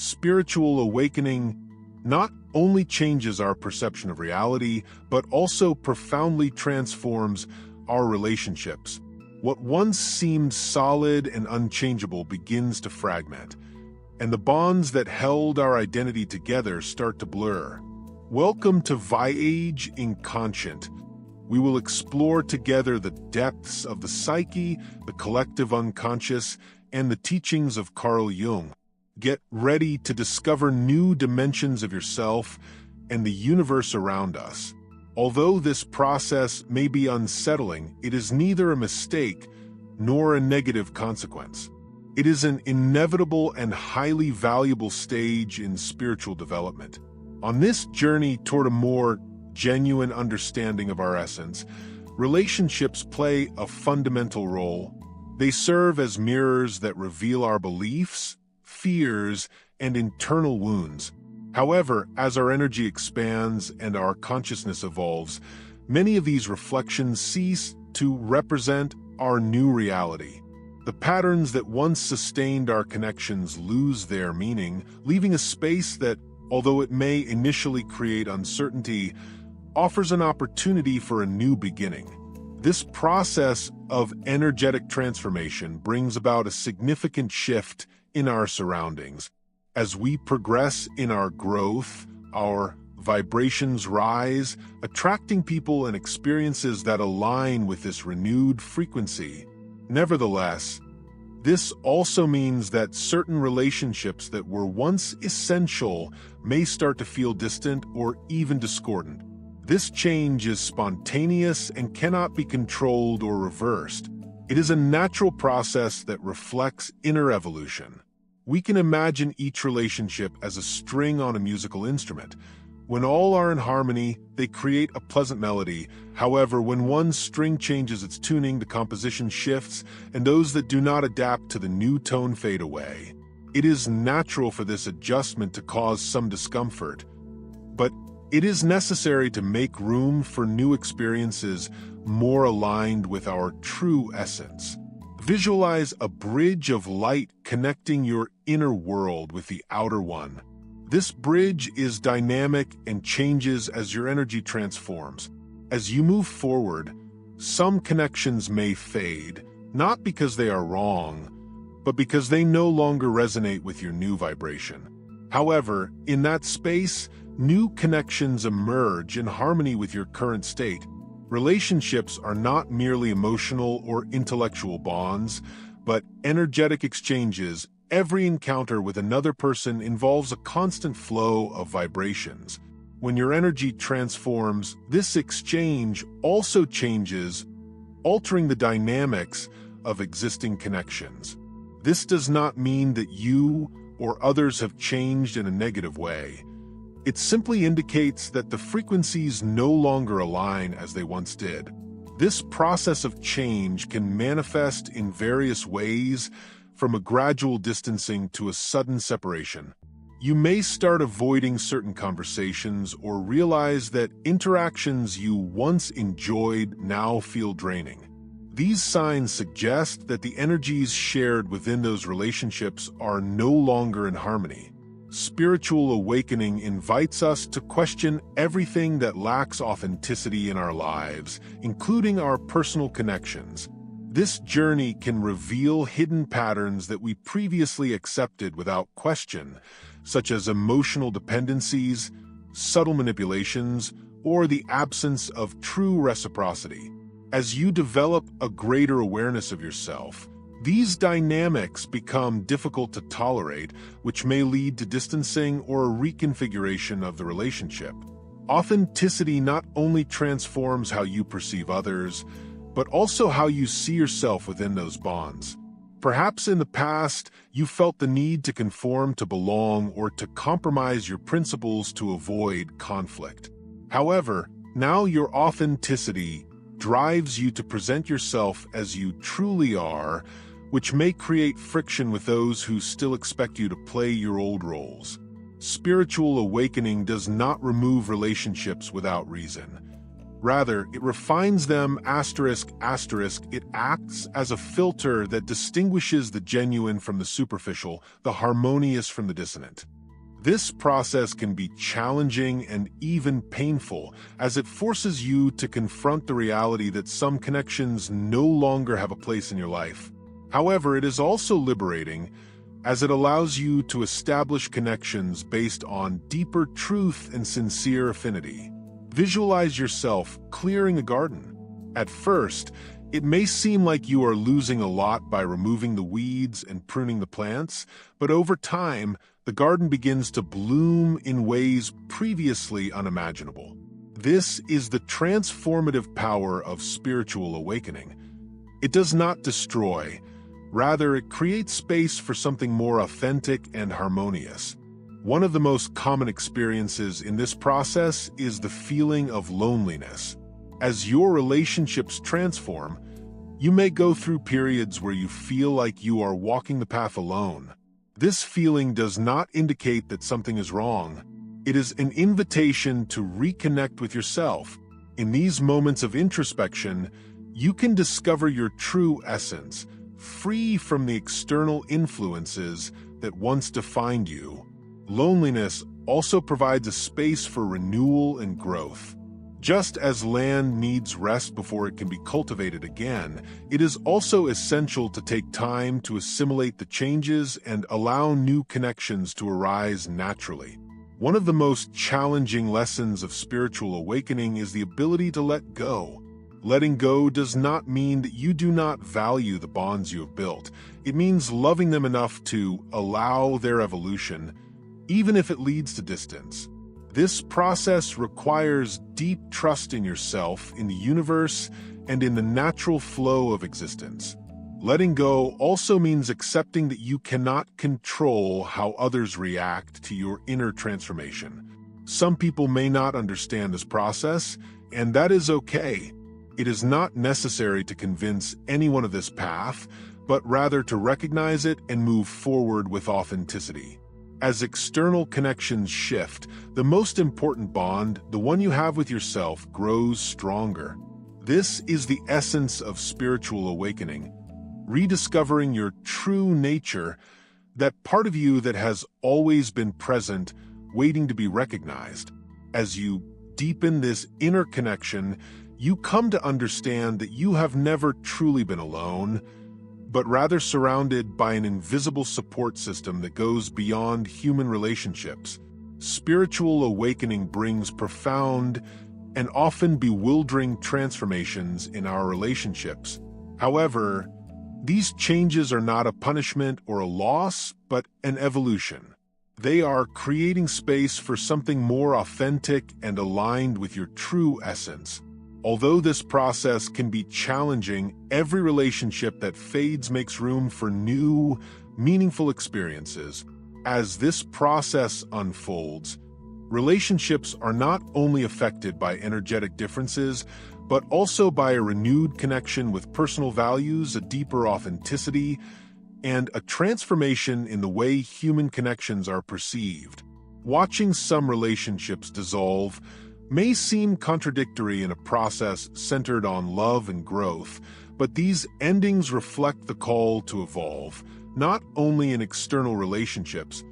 Spiritual awakening not only changes our perception of reality, but also profoundly transforms our relationships. What once seemed solid and unchangeable begins to fragment, and the bonds that held our identity together start to blur. Welcome to Voyage Inconscient. We will explore together the depths of the psyche, the collective unconscious, and the teachings of Carl Jung. Get ready to discover new dimensions of yourself and the universe around us. Although this process may be unsettling, it is neither a mistake nor a negative consequence. It is an inevitable and highly valuable stage in spiritual development. On this journey toward a more genuine understanding of our essence, relationships play a fundamental role. They serve as mirrors that reveal our beliefs, fears, and internal wounds. However, as our energy expands and our consciousness evolves, many of these reflections cease to represent our new reality. The patterns that once sustained our connections lose their meaning, leaving a space that, although it may initially create uncertainty, offers an opportunity for a new beginning. This process of energetic transformation brings about a significant shift in our surroundings. As we progress in our growth, our vibrations rise, attracting people and experiences that align with this renewed frequency. Nevertheless, this also means that certain relationships that were once essential may start to feel distant or even discordant. This change is spontaneous and cannot be controlled or reversed. It is a natural process that reflects inner evolution. We can imagine each relationship as a string on a musical instrument. When all are in harmony, they create a pleasant melody. However, when one string changes its tuning, the composition shifts, and those that do not adapt to the new tone fade away. It is natural for this adjustment to cause some discomfort, but it is necessary to make room for new experiences more aligned with our true essence. Visualize a bridge of light connecting your inner world with the outer one. This bridge is dynamic and changes as your energy transforms. As you move forward, some connections may fade, not because they are wrong, but because they no longer resonate with your new vibration. However, in that space, new connections emerge in harmony with your current state. Relationships are not merely emotional or intellectual bonds, but energetic exchanges. Every encounter with another person involves a constant flow of vibrations. When your energy transforms, this exchange also changes, altering the dynamics of existing connections. This does not mean that you or others have changed in a negative way. It simply indicates that the frequencies no longer align as they once did. This process of change can manifest in various ways, from a gradual distancing to a sudden separation. You may start avoiding certain conversations or realize that interactions you once enjoyed now feel draining. These signs suggest that the energies shared within those relationships are no longer in harmony. Spiritual awakening invites us to question everything that lacks authenticity in our lives, including our personal connections. This journey can reveal hidden patterns that we previously accepted without question, such as emotional dependencies, subtle manipulations, or the absence of true reciprocity. As you develop a greater awareness of yourself, these dynamics become difficult to tolerate, which may lead to distancing or a reconfiguration of the relationship. Authenticity not only transforms how you perceive others, but also how you see yourself within those bonds. Perhaps in the past, you felt the need to conform to belong or to compromise your principles to avoid conflict. However, now your authenticity drives you to present yourself as you truly are, which may create friction with those who still expect you to play your old roles. Spiritual awakening does not remove relationships without reason. Rather, it refines them ***. It acts as a filter that distinguishes the genuine from the superficial, the harmonious from the dissonant. This process can be challenging and even painful, as it forces you to confront the reality that some connections no longer have a place in your life. However, it is also liberating, as it allows you to establish connections based on deeper truth and sincere affinity. Visualize yourself clearing a garden. At first, it may seem like you are losing a lot by removing the weeds and pruning the plants, but over time, the garden begins to bloom in ways previously unimaginable. This is the transformative power of spiritual awakening. It does not destroy. Rather, it creates space for something more authentic and harmonious. One of the most common experiences in this process is the feeling of loneliness. As your relationships transform, you may go through periods where you feel like you are walking the path alone. This feeling does not indicate that something is wrong. It is an invitation to reconnect with yourself. In these moments of introspection, you can discover your true essence, free from the external influences that once defined you. Loneliness also provides a space for renewal and growth. Just as land needs rest before it can be cultivated again, it is also essential to take time to assimilate the changes and allow new connections to arise naturally. One of the most challenging lessons of spiritual awakening is the ability to let go. Letting go does not mean that you do not value the bonds you have built. It means loving them enough to allow their evolution, even if it leads to distance. This process requires deep trust in yourself, in the universe, and in the natural flow of existence. Letting go also means accepting that you cannot control how others react to your inner transformation. Some people may not understand this process, and that is okay. It is not necessary to convince anyone of this path, but rather to recognize it and move forward with authenticity. As external connections shift, the most important bond, the one you have with yourself, grows stronger. This is the essence of spiritual awakening, rediscovering your true nature, that part of you that has always been present, waiting to be recognized. As you deepen this inner connection, you come to understand that you have never truly been alone, but rather surrounded by an invisible support system that goes beyond human relationships. Spiritual awakening brings profound and often bewildering transformations in our relationships. However, these changes are not a punishment or a loss, but an evolution. They are creating space for something more authentic and aligned with your true essence. Although this process can be challenging, every relationship that fades makes room for new, meaningful experiences. As this process unfolds, relationships are not only affected by energetic differences, but also by a renewed connection with personal values, a deeper authenticity, and a transformation in the way human connections are perceived. Watching some relationships dissolve may seem contradictory in a process centered on love and growth, but these endings reflect the call to evolve, not only in external relationships,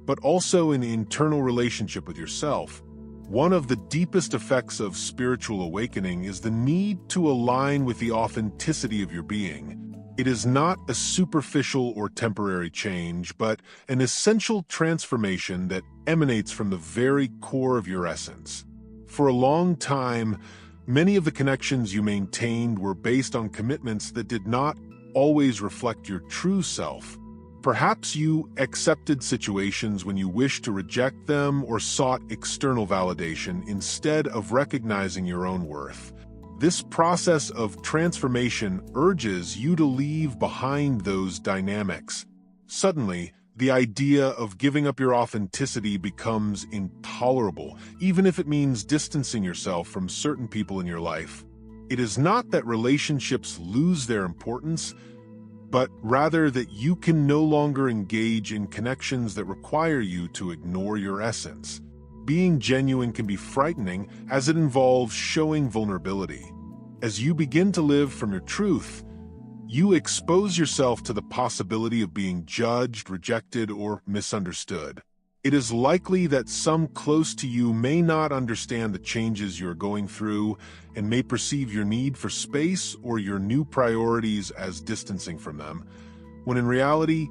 but also in the internal relationship with yourself. One of the deepest effects of spiritual awakening is the need to align with the authenticity of your being. It is not a superficial or temporary change, but an essential transformation that emanates from the very core of your essence. For a long time, many of the connections you maintained were based on commitments that did not always reflect your true self. Perhaps you accepted situations when you wished to reject them or sought external validation instead of recognizing your own worth. This process of transformation urges you to leave behind those dynamics. Suddenly, the idea of giving up your authenticity becomes intolerable, even if it means distancing yourself from certain people in your life. It is not that relationships lose their importance, but rather that you can no longer engage in connections that require you to ignore your essence. being genuine can be frightening as it involves showing vulnerability. As you begin to live from your truth, you expose yourself to the possibility of being judged, rejected, or misunderstood. It is likely that some close to you may not understand the changes you're going through and may perceive your need for space or your new priorities as distancing from them, when in reality,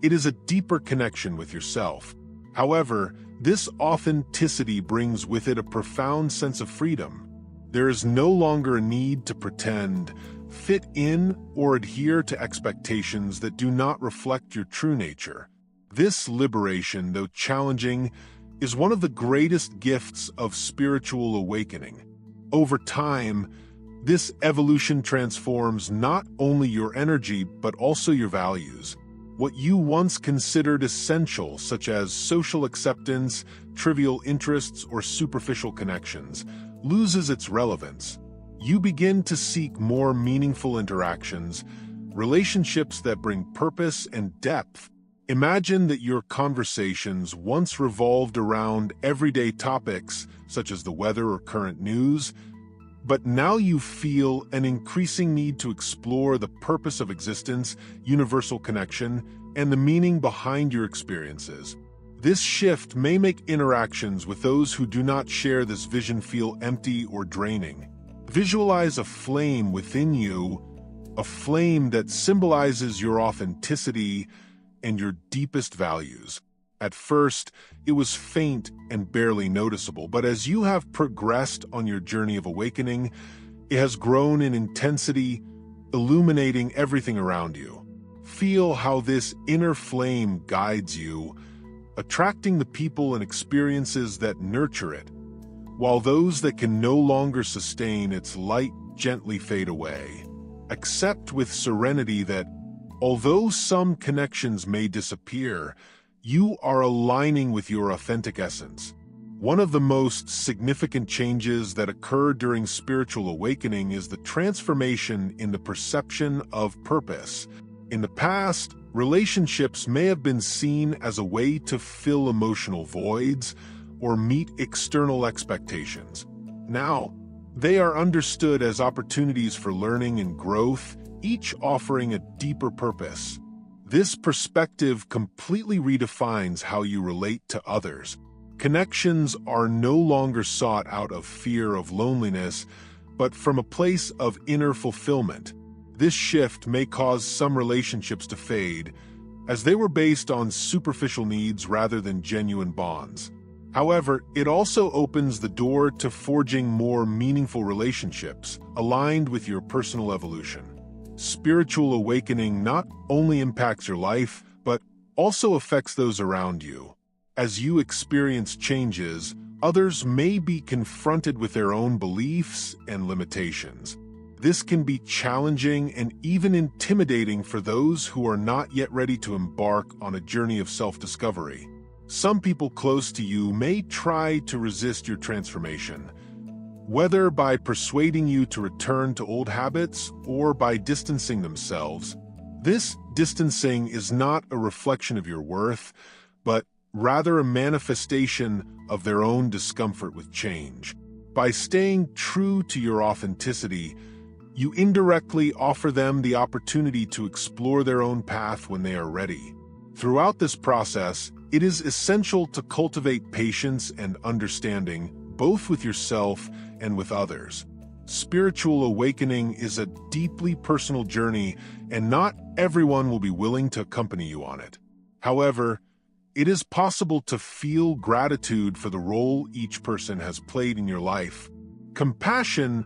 it is a deeper connection with yourself. However, this authenticity brings with it a profound sense of freedom. There is no longer a need to pretend, fit in, or adhere to expectations that do not reflect your true nature. This liberation, though challenging, is one of the greatest gifts of spiritual awakening. Over time, this evolution transforms not only your energy but also your values. What you once considered essential, such as social acceptance, trivial interests, or superficial connections, loses its relevance. You begin to seek more meaningful interactions, relationships that bring purpose and depth. Imagine that your conversations once revolved around everyday topics, such as the weather or current news, but now you feel an increasing need to explore the purpose of existence, universal connection, and the meaning behind your experiences. This shift may make interactions with those who do not share this vision feel empty or draining. Visualize a flame within you, a flame that symbolizes your authenticity and your deepest values. At first, it was faint and barely noticeable, but as you have progressed on your journey of awakening, it has grown in intensity, illuminating everything around you. Feel how this inner flame guides you, attracting the people and experiences that nurture it, while those that can no longer sustain its light gently fade away. Accept with serenity that, although some connections may disappear, you are aligning with your authentic essence. One of the most significant changes that occur during spiritual awakening is the transformation in the perception of purpose. In the past, relationships may have been seen as a way to fill emotional voids or meet external expectations. Now, they are understood as opportunities for learning and growth, each offering a deeper purpose. This perspective completely redefines how you relate to others. Connections are no longer sought out of fear of loneliness, but from a place of inner fulfillment. This shift may cause some relationships to fade, as they were based on superficial needs rather than genuine bonds. However, it also opens the door to forging more meaningful relationships, aligned with your personal evolution. Spiritual awakening not only impacts your life, but also affects those around you. As you experience changes, others may be confronted with their own beliefs and limitations. This can be challenging and even intimidating for those who are not yet ready to embark on a journey of self-discovery. Some people close to you may try to resist your transformation, whether by persuading you to return to old habits or by distancing themselves. This distancing is not a reflection of your worth, but rather a manifestation of their own discomfort with change. By staying true to your authenticity, you indirectly offer them the opportunity to explore their own path when they are ready. Throughout this process, it is essential to cultivate patience and understanding, both with yourself and with others. Spiritual awakening is a deeply personal journey, and not everyone will be willing to accompany you on it. However, it is possible to feel gratitude for the role each person has played in your life. Compassion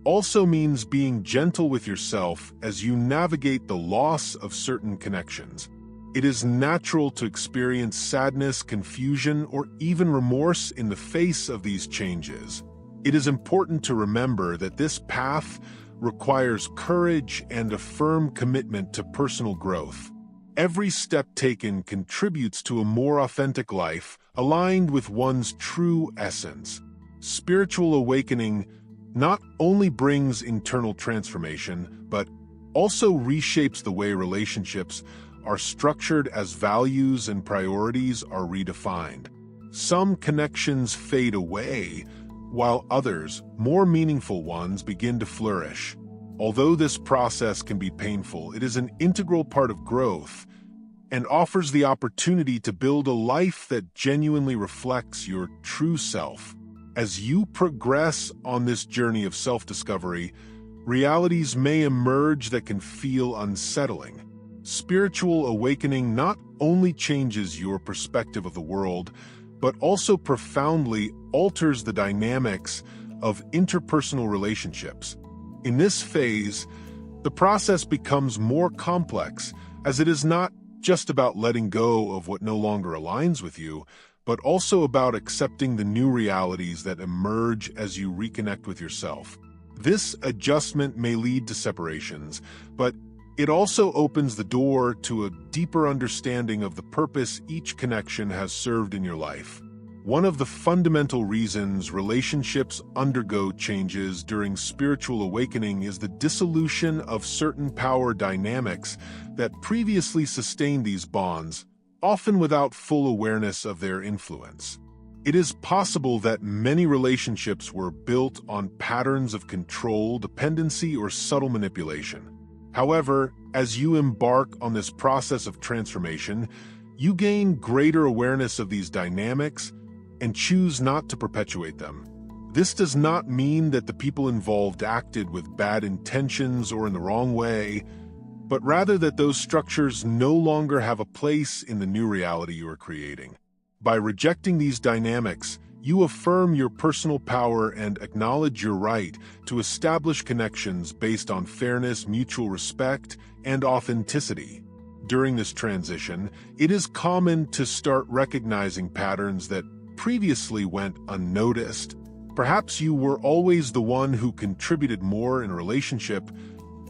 also means being gentle with yourself as you navigate the loss of certain connections. It is natural to experience sadness, confusion, or even remorse in the face of these changes. It is important to remember that this path requires courage and a firm commitment to personal growth. Every step taken contributes to a more authentic life, aligned with one's true essence. Spiritual awakening not only brings internal transformation, but also reshapes the way relationships are structured as values and priorities are redefined. Some connections fade away, while others, more meaningful ones, begin to flourish. Although this process can be painful, it is an integral part of growth and offers the opportunity to build a life that genuinely reflects your true self. As you progress on this journey of self-discovery, realities may emerge that can feel unsettling. Spiritual awakening not only changes your perspective of the world, but also profoundly alters the dynamics of interpersonal relationships. In this phase, the process becomes more complex, as it is not just about letting go of what no longer aligns with you, but also about accepting the new realities that emerge as you reconnect with yourself. This adjustment may lead to separations, but it also opens the door to a deeper understanding of the purpose each connection has served in your life. One of the fundamental reasons relationships undergo changes during spiritual awakening is the dissolution of certain power dynamics that previously sustained these bonds, often without full awareness of their influence. It is possible that many relationships were built on patterns of control, dependency, or subtle manipulation. However, as you embark on this process of transformation, you gain greater awareness of these dynamics and choose not to perpetuate them. This does not mean that the people involved acted with bad intentions or in the wrong way, but rather that those structures no longer have a place in the new reality you are creating. By rejecting these dynamics, you affirm your personal power and acknowledge your right to establish connections based on fairness, mutual respect, and authenticity. During this transition, it is common to start recognizing patterns that previously went unnoticed. Perhaps you were always the one who contributed more in a relationship,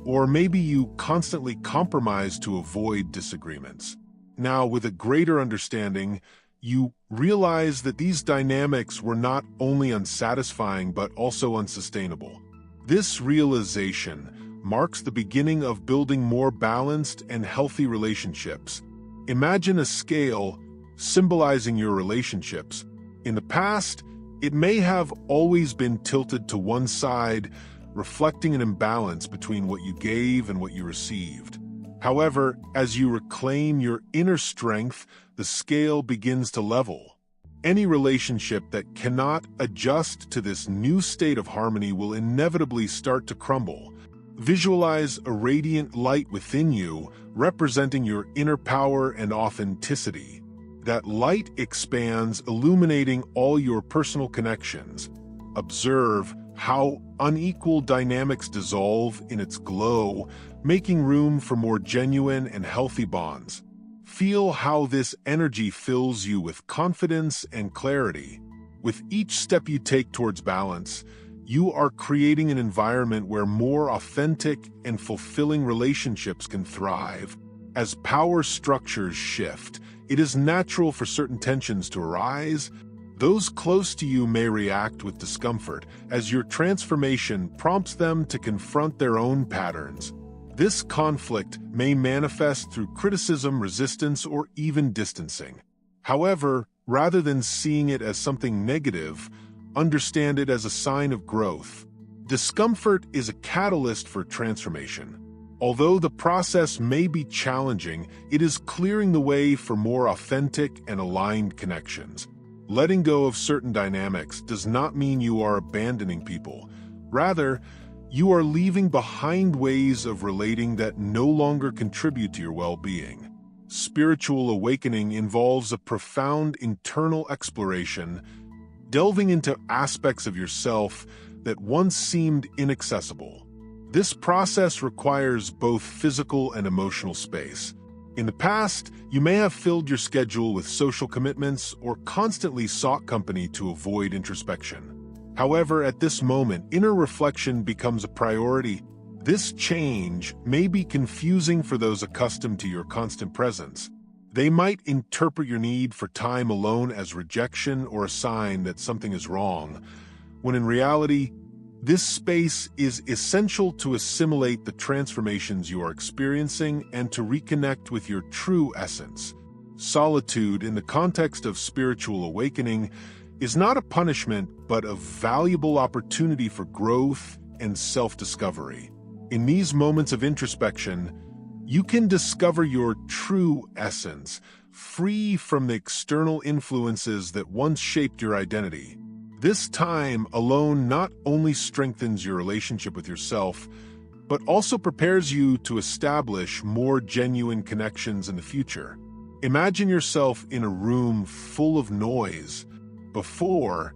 or maybe you constantly compromised to avoid disagreements. Now, with a greater understanding, you realize that these dynamics were not only unsatisfying but also unsustainable. This realization marks the beginning of building more balanced and healthy relationships. Imagine a scale symbolizing your relationships. In the past, it may have always been tilted to one side, reflecting an imbalance between what you gave and what you received. However, as you reclaim your inner strength, the scale begins to level. Any relationship that cannot adjust to this new state of harmony will inevitably start to crumble. Visualize a radiant light within you, representing your inner power and authenticity. That light expands, illuminating all your personal connections. Observe how unequal dynamics dissolve in its glow, making room for more genuine and healthy bonds. Feel how this energy fills you with confidence and clarity. With each step you take towards balance, you are creating an environment where more authentic and fulfilling relationships can thrive. As power structures shift, it is natural for certain tensions to arise. Those close to you may react with discomfort, as your transformation prompts them to confront their own patterns. This conflict may manifest through criticism, resistance, or even distancing. However, rather than seeing it as something negative, understand it as a sign of growth. Discomfort is a catalyst for transformation. Although the process may be challenging, it is clearing the way for more authentic and aligned connections. Letting go of certain dynamics does not mean you are abandoning people. Rather, you are leaving behind ways of relating that no longer contribute to your well-being. Spiritual awakening involves a profound internal exploration, delving into aspects of yourself that once seemed inaccessible. This process requires both physical and emotional space. In the past, you may have filled your schedule with social commitments or constantly sought company to avoid introspection. However, at this moment, inner reflection becomes a priority. This change may be confusing for those accustomed to your constant presence. They might interpret your need for time alone as rejection or a sign that something is wrong, when in reality, this space is essential to assimilate the transformations you are experiencing and to reconnect with your true essence. Solitude, in the context of spiritual awakening, is not a punishment but a valuable opportunity for growth and self-discovery. In these moments of introspection, you can discover your true essence, free from the external influences that once shaped your identity. This time alone not only strengthens your relationship with yourself, but also prepares you to establish more genuine connections in the future. Imagine yourself in a room full of noise. Before,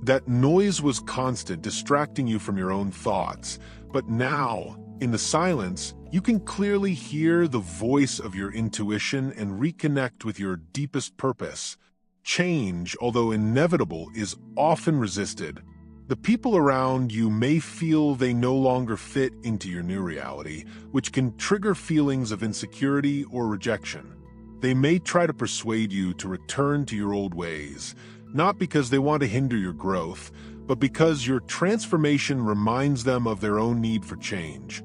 that noise was constant, distracting you from your own thoughts. But now, in the silence, you can clearly hear the voice of your intuition and reconnect with your deepest purpose. Change, although inevitable, is often resisted. The people around you may feel they no longer fit into your new reality, which can trigger feelings of insecurity or rejection. They may try to persuade you to return to your old ways, not because they want to hinder your growth, but because your transformation reminds them of their own need for change.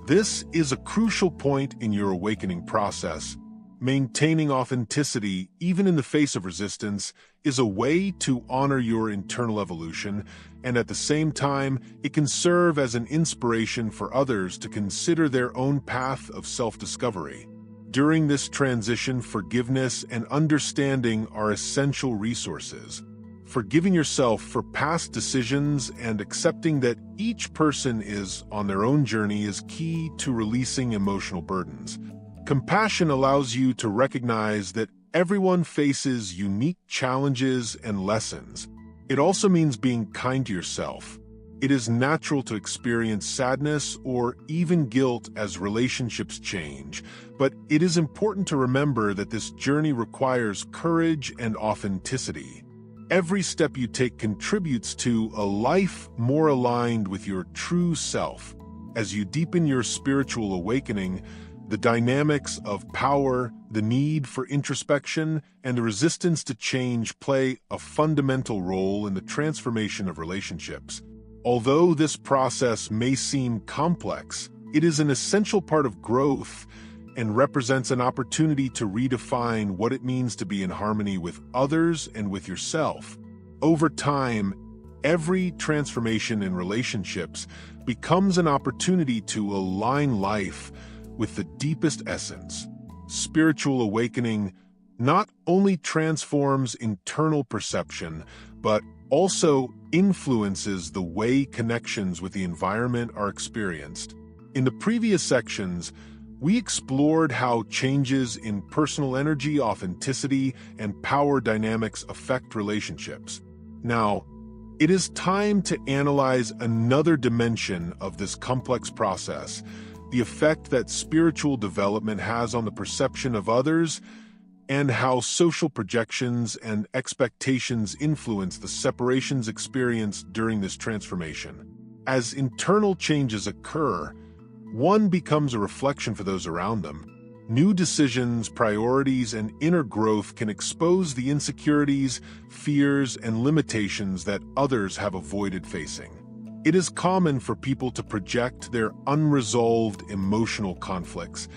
This is a crucial point in your awakening process. Maintaining authenticity, even in the face of resistance, is a way to honor your internal evolution, and at the same time, it can serve as an inspiration for others to consider their own path of self-discovery. During this transition, forgiveness and understanding are essential resources. Forgiving yourself for past decisions and accepting that each person is on their own journey is key to releasing emotional burdens. Compassion allows you to recognize that everyone faces unique challenges and lessons. It also means being kind to yourself. It is natural to experience sadness or even guilt as relationships change, but it is important to remember that this journey requires courage and authenticity. Every step you take contributes to a life more aligned with your true self. As you deepen your spiritual awakening, the dynamics of power, the need for introspection, and the resistance to change play a fundamental role in the transformation of relationships. Although this process may seem complex, it is an essential part of growth and represents an opportunity to redefine what it means to be in harmony with others and with yourself. Over time, every transformation in relationships becomes an opportunity to align life with the deepest essence. Spiritual awakening not only transforms internal perception, but also influences the way connections with the environment are experienced. In the previous sections, we explored how changes in personal energy, authenticity, and power dynamics affect relationships. Now, it is time to analyze another dimension of this complex process: the effect that spiritual development has on the perception of others and how social projections and expectations influence the separations experienced during this transformation. As internal changes occur, one becomes a reflection for those around them. New decisions, priorities, and inner growth can expose the insecurities, fears, and limitations that others have avoided facing. It is common for people to project their unresolved emotional conflicts,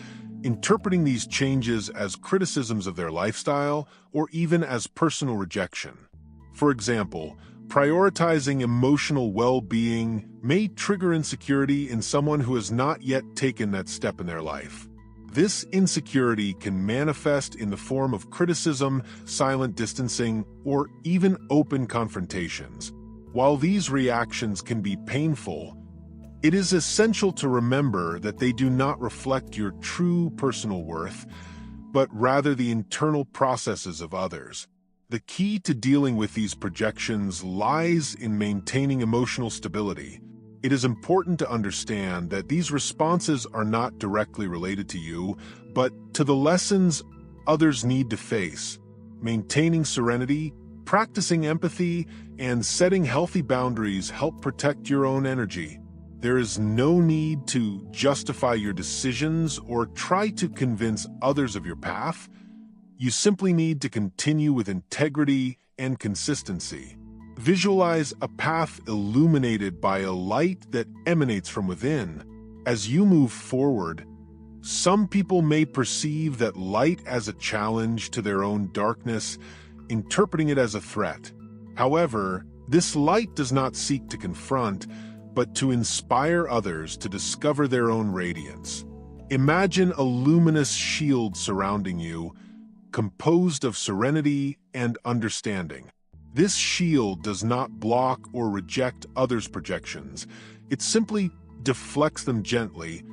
interpreting these changes as criticisms of their lifestyle or even as personal rejection. For example, prioritizing emotional well-being may trigger insecurity in someone who has not yet taken that step in their life. This insecurity can manifest in the form of criticism, silent distancing, or even open confrontations. While these reactions can be painful, it is essential to remember that they do not reflect your true personal worth, but rather the internal processes of others. The key to dealing with these projections lies in maintaining emotional stability. It is important to understand that these responses are not directly related to you, but to the lessons others need to face. Maintaining serenity, practicing empathy, and setting healthy boundaries help protect your own energy. There is no need to justify your decisions or try to convince others of your path. You simply need to continue with integrity and consistency. Visualize a path illuminated by a light that emanates from within. As you move forward, Some people may perceive that light as a challenge to their own darkness, interpreting it as a threat. However, this light does not seek to confront, but to inspire others to discover their own radiance. Imagine a luminous shield surrounding you, composed of serenity and understanding. This shield does not block or reject others' projections. It simply deflects them gently,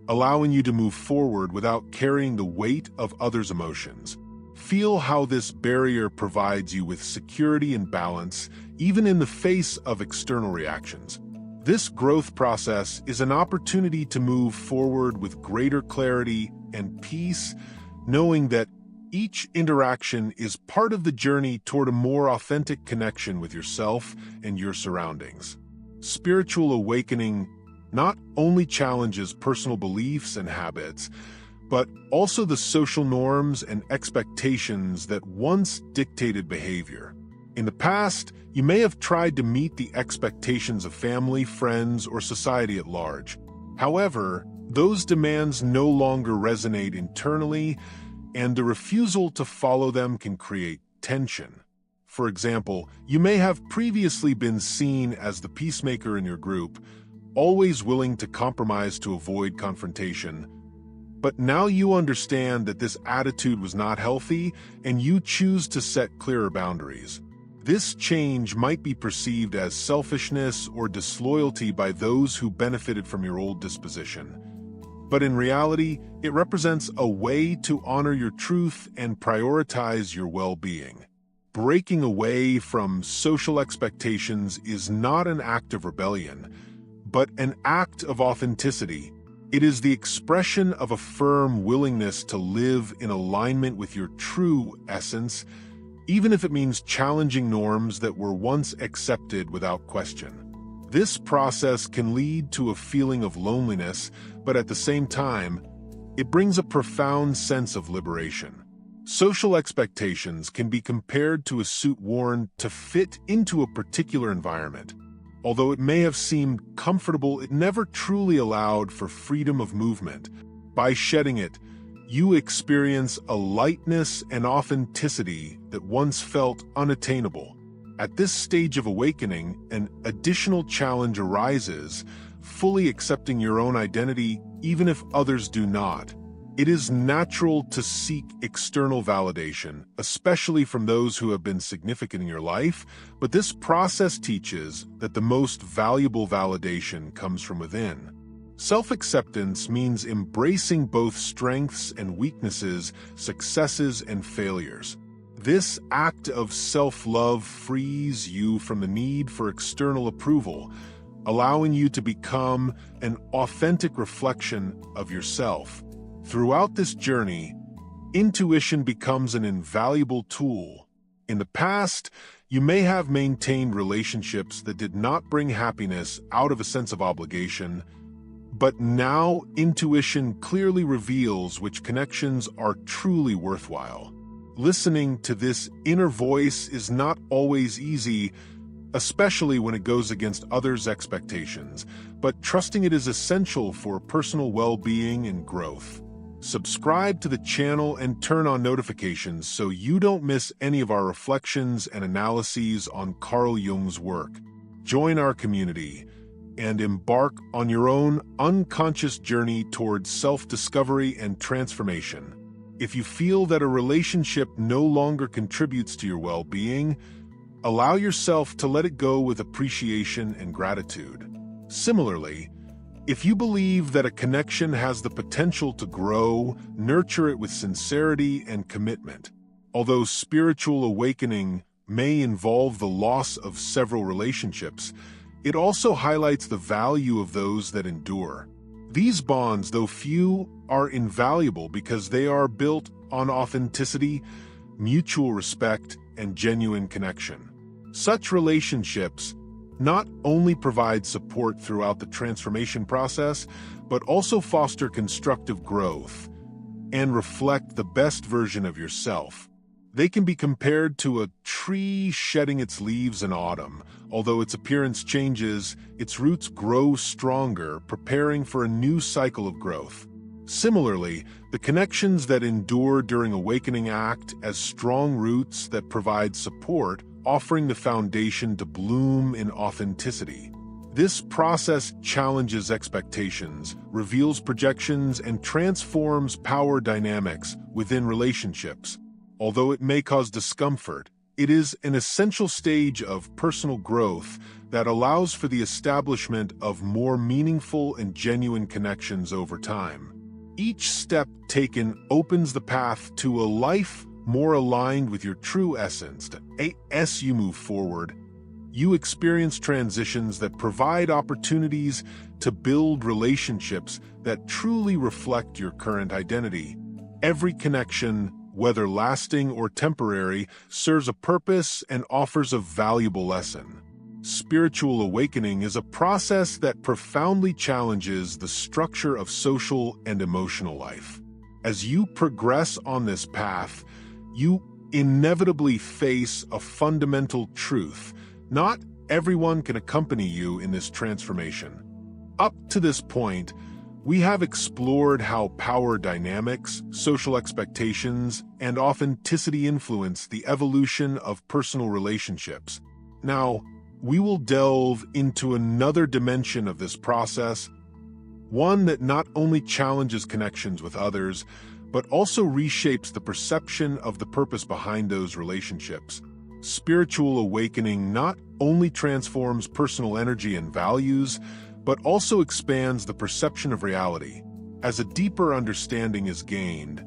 allowing you to move forward without carrying the weight of others' emotions. Feel how this barrier provides you with security and balance, even in the face of external reactions. This growth process is an opportunity to move forward with greater clarity and peace, knowing that each interaction is part of the journey toward a more authentic connection with yourself and your surroundings. Spiritual awakening not only challenges personal beliefs and habits, but also the social norms and expectations that once dictated behavior. In the past, you may have tried to meet the expectations of family, friends, or society at large. However, those demands no longer resonate internally, and the refusal to follow them can create tension. For example, you may have previously been seen as the peacemaker in your group, always willing to compromise to avoid confrontation. But now you understand that this attitude was not healthy, and you choose to set clearer boundaries. This change might be perceived as selfishness or disloyalty by those who benefited from your old disposition. But in reality, it represents a way to honor your truth and prioritize your well-being. Breaking away from social expectations is not an act of rebellion, but an act of authenticity. It is the expression of a firm willingness to live in alignment with your true essence, even if it means challenging norms that were once accepted without question. This process can lead to a feeling of loneliness, but at the same time, it brings a profound sense of liberation. Social expectations can be compared to a suit worn to fit into a particular environment. Although it may have seemed comfortable, it never truly allowed for freedom of movement. By shedding it, you experience a lightness and authenticity that once felt unattainable. At this stage of awakening, an additional challenge arises, fully accepting your own identity even if others do not. It is natural to seek external validation, especially from those who have been significant in your life, but this process teaches that the most valuable validation comes from within. Self-acceptance means embracing both strengths and weaknesses, successes and failures. This act of self-love frees you from the need for external approval, allowing you to become an authentic reflection of yourself. Throughout this journey, intuition becomes an invaluable tool. In the past, you may have maintained relationships that did not bring happiness out of a sense of obligation, but now intuition clearly reveals which connections are truly worthwhile. Listening to this inner voice is not always easy, especially when it goes against others' expectations, but trusting it is essential for personal well-being and growth. Subscribe to the channel and turn on notifications so you don't miss any of our reflections and analyses on Carl Jung's work. Join our community and embark on your own unconscious journey towards self-discovery and transformation. If you feel that a relationship no longer contributes to your well-being, allow yourself to let it go with appreciation and gratitude. Similarly, if you believe that a connection has the potential to grow, nurture it with sincerity and commitment. Although spiritual awakening may involve the loss of several relationships, it also highlights the value of those that endure. These bonds, though few, are invaluable because they are built on authenticity, mutual respect, and genuine connection. Such relationships not only provide support throughout the transformation process, but also foster constructive growth and reflect the best version of yourself. They can be compared to a tree shedding its leaves in autumn. Although its appearance changes, its roots grow stronger, preparing for a new cycle of growth. Similarly, the connections that endure during awakening act as strong roots that provide support, offering the foundation to bloom in authenticity. This process challenges expectations, reveals projections, and transforms power dynamics within relationships. Although it may cause discomfort, it is an essential stage of personal growth that allows for the establishment of more meaningful and genuine connections over time. Each step taken opens the path to a life more aligned with your true essence. As you move forward, you experience transitions that provide opportunities to build relationships that truly reflect your current identity. Every connection, whether lasting or temporary, serves a purpose and offers a valuable lesson. Spiritual awakening is a process that profoundly challenges the structure of social and emotional life. As you progress on this path, you inevitably face a fundamental truth. Not everyone can accompany you in this transformation. Up to this point, we have explored how power dynamics, social expectations, and authenticity influence the evolution of personal relationships. Now, we will delve into another dimension of this process, one that not only challenges connections with others, but also reshapes the perception of the purpose behind those relationships. Spiritual awakening not only transforms personal energy and values, but also expands the perception of reality. As a deeper understanding is gained,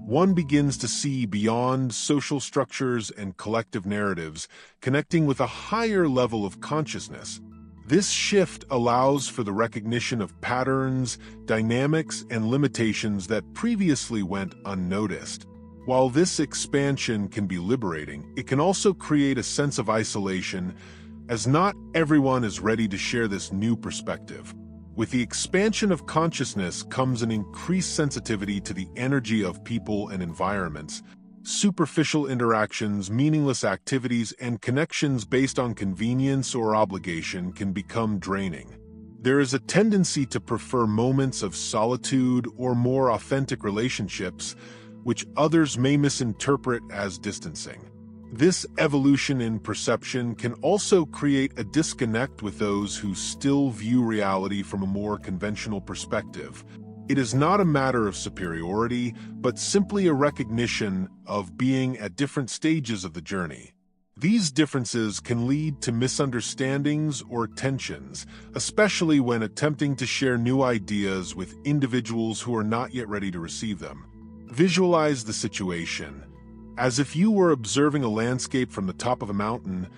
one begins to see beyond social structures and collective narratives, connecting with a higher level of consciousness. This shift allows for the recognition of patterns, dynamics, and limitations that previously went unnoticed. While this expansion can be liberating, it can also create a sense of isolation, as not everyone is ready to share this new perspective. With the expansion of consciousness comes an increased sensitivity to the energy of people and environments. Superficial interactions, meaningless activities, and connections based on convenience or obligation can become draining. There is a tendency to prefer moments of solitude or more authentic relationships, which others may misinterpret as distancing. This evolution in perception can also create a disconnect with those who still view reality from a more conventional perspective. It is not a matter of superiority, but simply a recognition of being at different stages of the journey. These differences can lead to misunderstandings or tensions, especially when attempting to share new ideas with individuals who are not yet ready to receive them. Visualize the situation as if you were observing a landscape from the top of a mountain,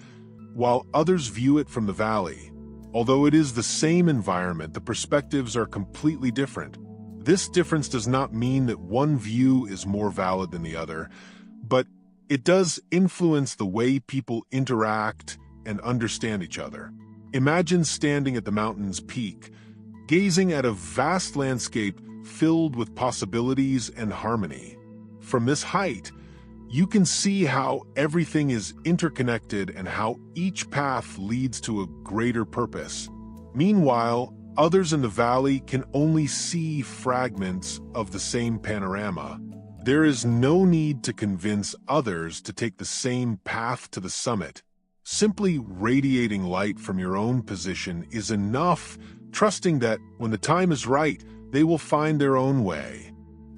while others view it from the valley. Although it is the same environment, the perspectives are completely different. This difference does not mean that one view is more valid than the other, but it does influence the way people interact and understand each other. Imagine standing at the mountain's peak, gazing at a vast landscape filled with possibilities and harmony. From this height, you can see how everything is interconnected and how each path leads to a greater purpose. Meanwhile, others in the valley can only see fragments of the same panorama. There is no need to convince others to take the same path to the summit. Simply radiating light from your own position is enough, trusting that when the time is right, they will find their own way.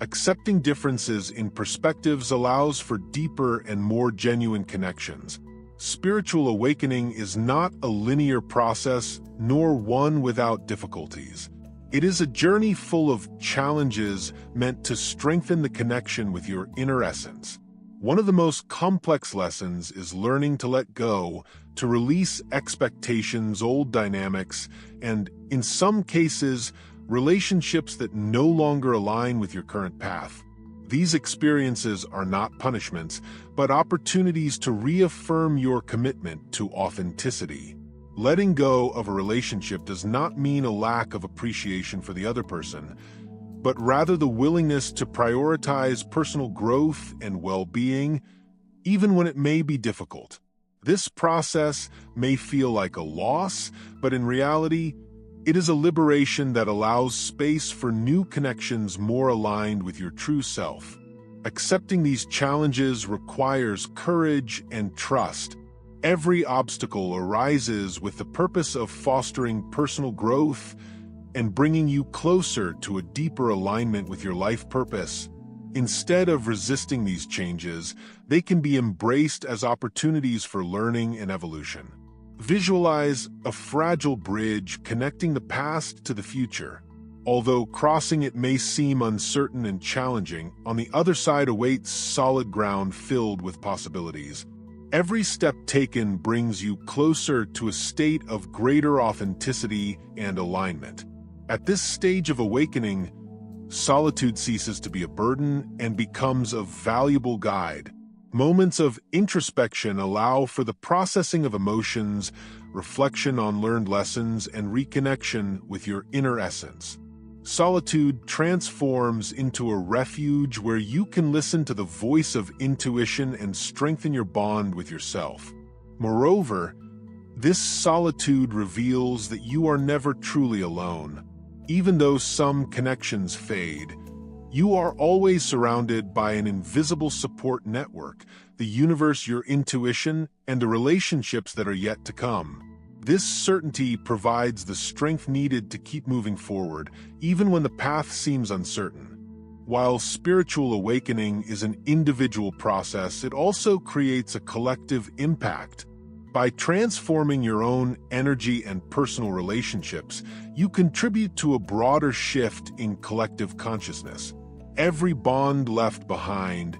Accepting differences in perspectives allows for deeper and more genuine connections. Spiritual awakening is not a linear process, nor one without difficulties. It is a journey full of challenges meant to strengthen the connection with your inner essence. One of the most complex lessons is learning to let go, to release expectations, old dynamics, and, in some cases, relationships that no longer align with your current path. These experiences are not punishments, but opportunities to reaffirm your commitment to authenticity. Letting go of a relationship does not mean a lack of appreciation for the other person, but rather the willingness to prioritize personal growth and well-being, even when it may be difficult. This process may feel like a loss, but in reality, It is a liberation that allows space for new connections more aligned with your true self. Accepting these challenges requires courage and trust. Every obstacle arises with the purpose of fostering personal growth and bringing you closer to a deeper alignment with your life purpose. Instead of resisting these changes, they can be embraced as opportunities for learning and evolution. Visualize a fragile bridge connecting the past to the future. Although crossing it may seem uncertain and challenging, on the other side awaits solid ground filled with possibilities. Every step taken brings you closer to a state of greater authenticity and alignment. At this stage of awakening, solitude ceases to be a burden and becomes a valuable guide. Moments of introspection allow for the processing of emotions, reflection on learned lessons, and reconnection with your inner essence. Solitude transforms into a refuge where you can listen to the voice of intuition and strengthen your bond with yourself. Moreover, this solitude reveals that you are never truly alone. Even though some connections fade, you are always surrounded by an invisible support network, the universe, your intuition, and the relationships that are yet to come. This certainty provides the strength needed to keep moving forward, even when the path seems uncertain. While spiritual awakening is an individual process, it also creates a collective impact. By transforming your own energy and personal relationships, you contribute to a broader shift in collective consciousness. Every bond left behind,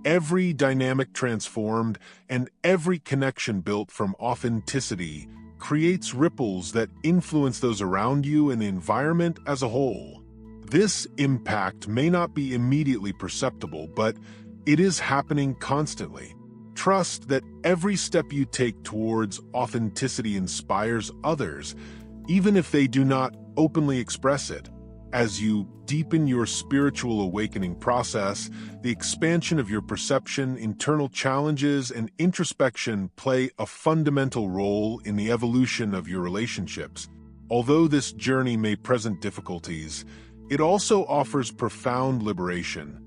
every dynamic transformed, and every connection built from authenticity creates ripples that influence those around you and the environment as a whole. This impact may not be immediately perceptible, but it is happening constantly. Trust that every step you take towards authenticity inspires others, even if they do not openly express it. As you deepen your spiritual awakening process, the expansion of your perception, internal challenges, and introspection play a fundamental role in the evolution of your relationships. Although this journey may present difficulties, it also offers profound liberation,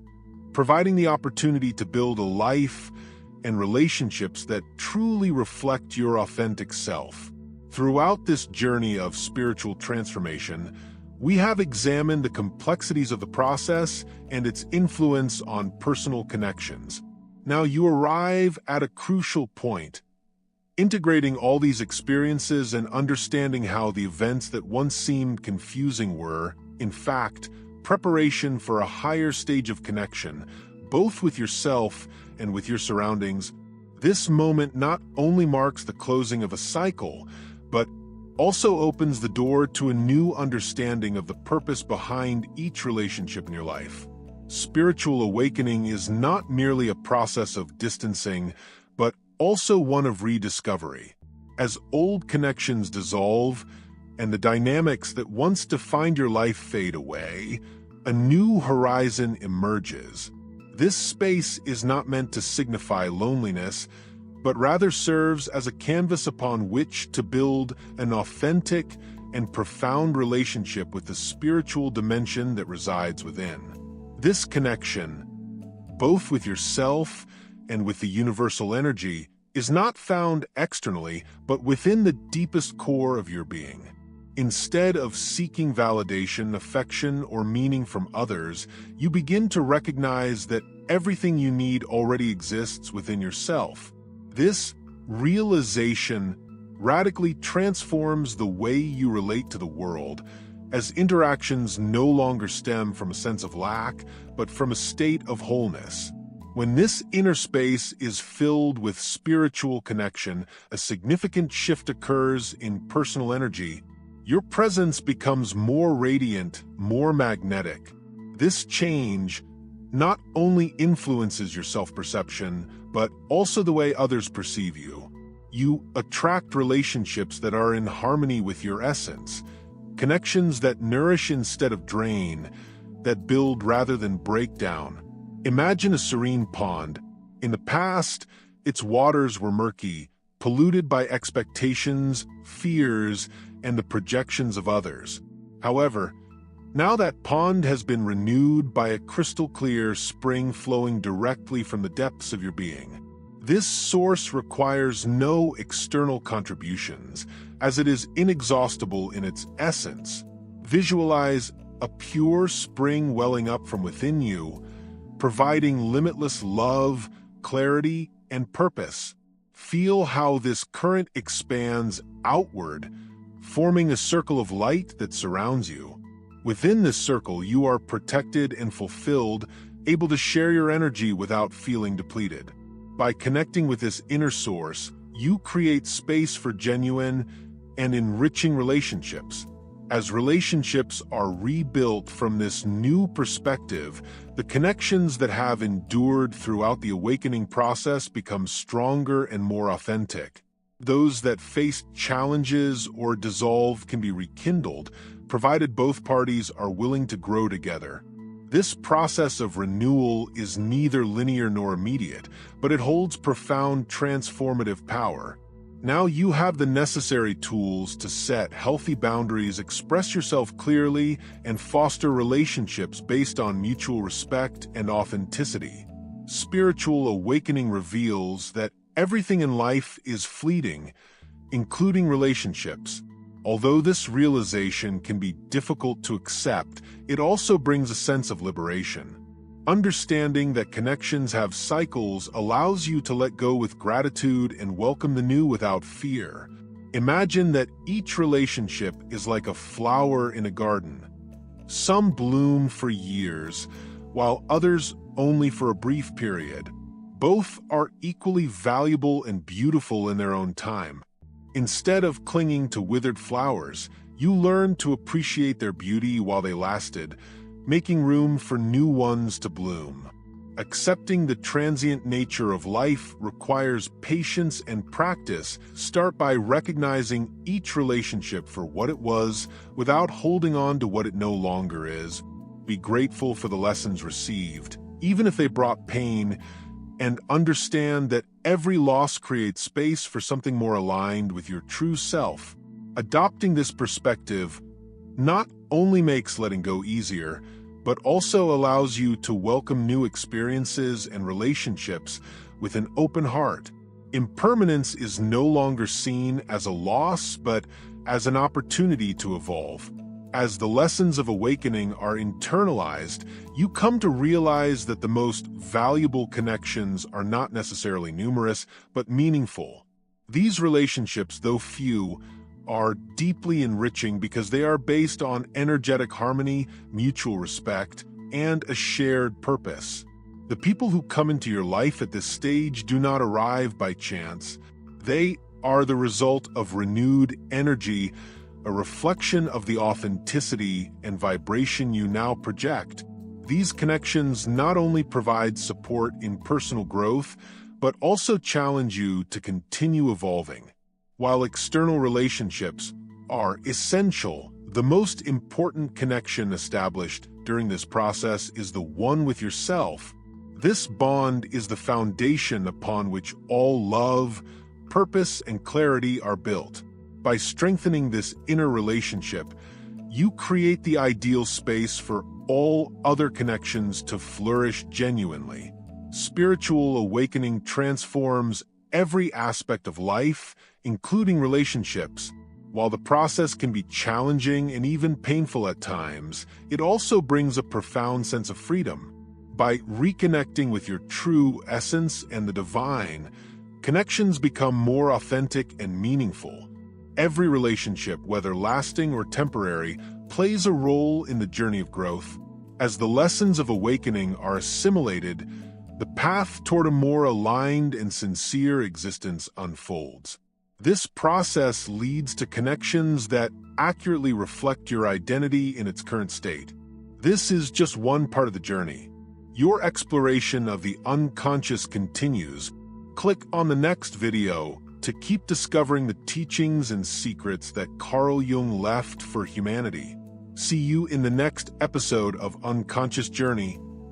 providing the opportunity to build a life and relationships that truly reflect your authentic self. Throughout this journey of spiritual transformation, we have examined the complexities of the process and its influence on personal connections. Now you arrive at a crucial point. Integrating all these experiences and understanding how the events that once seemed confusing were, in fact, preparation for a higher stage of connection, both with yourself and with your surroundings. This moment not only marks the closing of a cycle, but also opens the door to a new understanding of the purpose behind each relationship in your life. Spiritual awakening is not merely a process of distancing, but also one of rediscovery. As old connections dissolve and the dynamics that once defined your life fade away, a new horizon emerges. This space is not meant to signify loneliness, but rather serves as a canvas upon which to build an authentic and profound relationship with the spiritual dimension that resides within. This connection, both with yourself and with the universal energy, is not found externally, but within the deepest core of your being. Instead of seeking validation, affection, or meaning from others, you begin to recognize that everything you need already exists within yourself. This realization radically transforms the way you relate to the world, as interactions no longer stem from a sense of lack, but from a state of wholeness. When this inner space is filled with spiritual connection, a significant shift occurs in personal energy. Your presence becomes more radiant, more magnetic. This change not only influences your self-perception, but also the way others perceive you. You attract relationships that are in harmony with your essence, connections that nourish instead of drain, that build rather than break down. Imagine a serene pond. In the past, its waters were murky, polluted by expectations, fears, and the projections of others. However, now that pond has been renewed by a crystal-clear spring flowing directly from the depths of your being. This source requires no external contributions, as it is inexhaustible in its essence. Visualize a pure spring welling up from within you, providing limitless love, clarity, and purpose. Feel how this current expands outward, forming a circle of light that surrounds you. Within this circle, you are protected and fulfilled, able to share your energy without feeling depleted. By connecting with this inner source, you create space for genuine and enriching relationships. As relationships are rebuilt from this new perspective, the connections that have endured throughout the awakening process become stronger and more authentic. Those that faced challenges or dissolved can be rekindled, provided both parties are willing to grow together. This process of renewal is neither linear nor immediate, but it holds profound transformative power. Now you have the necessary tools to set healthy boundaries, express yourself clearly, and foster relationships based on mutual respect and authenticity. Spiritual awakening reveals that everything in life is fleeting, including relationships. Although this realization can be difficult to accept, it also brings a sense of liberation. Understanding that connections have cycles allows you to let go with gratitude and welcome the new without fear. Imagine that each relationship is like a flower in a garden. Some bloom for years, while others only for a brief period. Both are equally valuable and beautiful in their own time. Instead of clinging to withered flowers, you learn to appreciate their beauty while they lasted, making room for new ones to bloom. Accepting the transient nature of life requires patience and practice. Start by recognizing each relationship for what it was without holding on to what it no longer is. Be grateful for the lessons received, even if they brought pain, and understand that every loss creates space for something more aligned with your true self. Adopting this perspective not only makes letting go easier, but also allows you to welcome new experiences and relationships with an open heart. Impermanence is no longer seen as a loss, but as an opportunity to evolve. As the lessons of awakening are internalized, you come to realize that the most valuable connections are not necessarily numerous, but meaningful. These relationships, though few, are deeply enriching because they are based on energetic harmony, mutual respect, and a shared purpose. The people who come into your life at this stage do not arrive by chance. They are the result of renewed energy, a reflection of the authenticity and vibration you now project. These connections not only provide support in personal growth, but also challenge you to continue evolving. While external relationships are essential, the most important connection established during this process is the one with yourself. This bond is the foundation upon which all love, purpose, and clarity are built. By strengthening this inner relationship, you create the ideal space for all other connections to flourish genuinely. Spiritual awakening transforms every aspect of life, including relationships. While the process can be challenging and even painful at times, it also brings a profound sense of freedom. By reconnecting with your true essence and the divine, connections become more authentic and meaningful. Every relationship, whether lasting or temporary, plays a role in the journey of growth. As the lessons of awakening are assimilated, the path toward a more aligned and sincere existence unfolds. This process leads to connections that accurately reflect your identity in its current state. This is just one part of the journey. Your exploration of the unconscious continues. Click on the next video to keep discovering the teachings and secrets that Carl Jung left for humanity. See you in the next episode of Unconscious Journey.